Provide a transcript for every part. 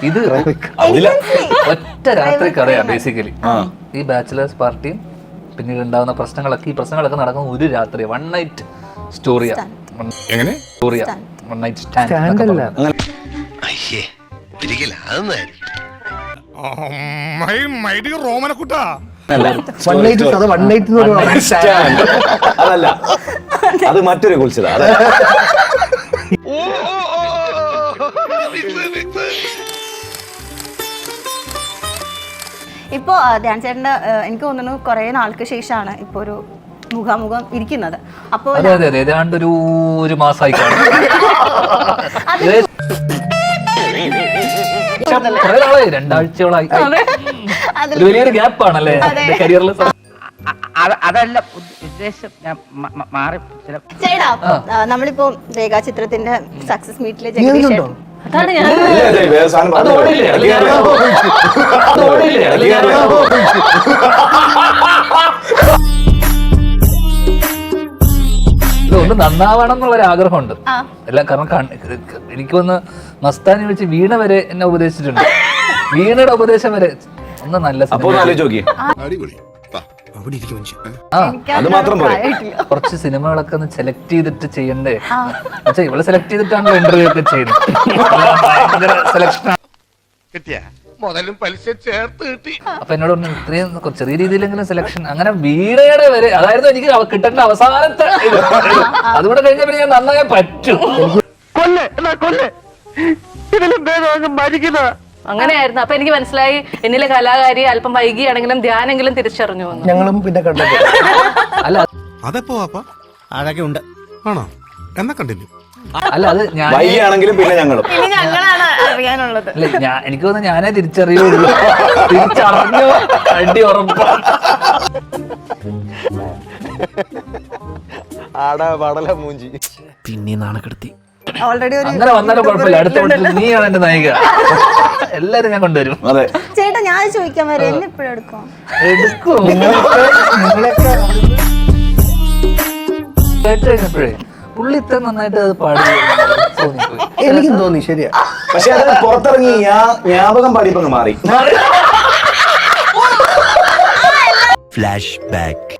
ഇത് ഒറ്റ രാത്രിക്ക് അറിയാം ബേസിക്കലി. ഈ ബാച്ചിലേഴ്സ് പാർട്ടിയും പിന്നീട് ഉണ്ടാകുന്ന പ്രശ്നങ്ങളൊക്കെ ഈ പ്രശ്നങ്ങളൊക്കെ നടക്കുന്ന ഒരു രാത്രി വൺ നൈറ്റ് സ്റ്റോറിയാ. എങ്ങനെ സ്റ്റോറിയാ, വൺ നൈറ്റ് സ്റ്റാൻഡ്. റോമനക്കുട്ടാ അതല്ല, അത് മറ്റൊരു കുൽസിത. ഇപ്പോ ധ്യാൻ ചേട്ടന്റെ എനിക്ക് തോന്നുന്നു കുറെ നാൾക്ക് ശേഷമാണ് ഇപ്പൊ ഒരു മുഖാമുഖം ഇരിക്കുന്നത്. അപ്പൊ ഏതാണ്ട് ഒരു മാസമായി കാണും. രണ്ടാഴ്ചയോളായി. വലിയൊരു ഗ്യാപ്പാണല്ലേ കരിയറിൽ. അതല്ല ഉദ്ദേശം, ഞാൻ മാറി. ചേട്ടാ നമ്മളിപ്പോ രേഖാചിത്രത്തിന്റെ സക്സസ് മീറ്റിലെ ജഗദീഷ് അതാണ് ഞാൻ ഒന്ന് നന്നാവണം എന്നുള്ളൊരു ആഗ്രഹമുണ്ട് എല്ലാം. കാരണം എനിക്ക് വന്ന് മസ്താനി വെച്ച് വീണ വരെ എന്നെ ഉപദേശിച്ചിട്ടുണ്ട്. വീണയുടെ ഉപദേശം വരെ ഒന്ന് നല്ല കുറച്ച് സിനിമകളൊക്കെ ഒന്ന് സെലക്ട് ചെയ്തിട്ട് ചെയ്യണ്ടേ. പക്ഷെ ഇവള് സെലക്ട് ചെയ്തിട്ടാണ് ഇന്റർവ്യൂ ഒക്കെ ചെയ്യുന്നത്. ഭയങ്കര സെലക്ഷൻ. മുതലും പലിശ ചേർത്ത് കിട്ടി. അപ്പൊ എന്നോട് പറഞ്ഞു ഇത്രയും ചെറിയ രീതിയിലെങ്കിലും സെലക്ഷൻ. അങ്ങനെ വീണയുടെ വരെ അതായിരുന്നു എനിക്ക് കിട്ടേണ്ട അവസാനത്തെ. അതുകൂടെ കഴിഞ്ഞ പിന്നെ ഞാൻ നന്നായി പറ്റും. അങ്ങനെയായിരുന്നു. അപ്പൊ എനിക്ക് മനസ്സിലായി എന്നിലെ കലാകാരി അല്പം വൈകിയാണെങ്കിലും ധ്യാനെങ്കിലും തിരിച്ചറിഞ്ഞു. ഞങ്ങളും പിന്നെ കണ്ടത് അല്ല അതെപ്പോ ആകെ ഉണ്ട് ആണോ എന്നാ കണ്ടില്ല. അല്ല അത് ഞാനാണെങ്കിലും പിന്നെ ഞങ്ങളും ഞങ്ങളാണ് അറിയാനുള്ളത്. അല്ല എനിക്ക് തോന്നുന്നു ഞാനേ തിരിച്ചറിയുള്ളൂ. തിരിച്ചറിഞ്ഞു അടി ഉറപ്പാണ്. പിന്നെ നാണക്കെടുത്തി. ഓൾറെഡി അങ്ങനെ വന്നാലും കുഴപ്പമില്ല. അടുത്ത പടത്തിൽ നീയാണ് എന്റെ നായിക. എല്ലാരും ഞാൻ കൊണ്ടുവരും. ചേട്ടാ ഞാൻ ചോദിക്കാൻ വരെ എന്നെ എപ്പോഴും എടുക്കും. കേട്ടപ്പോഴേ പുള്ളി ഇത്ര നന്നായിട്ട് അത് പാടി എനിക്കും തോന്നി. ശരിയാ. പക്ഷെ അത് പുറത്തിറങ്ങി ജ്ഞാപകം പാടിയപ്പോ മാറി. Flash back.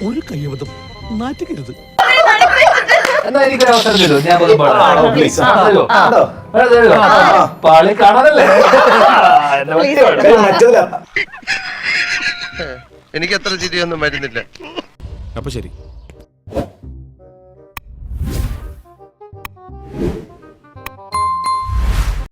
ഒരു കയ്യബദ്ധം നാറ്റിക്കരുത്. എന്നാ എനിക്കൊരു അവസരം തരൂ. ഞാൻ പാളി കാണാനല്ലേ. എനിക്ക് അത്ര ചിരിയൊന്നും വരുന്നില്ല. അപ്പൊ ശരി.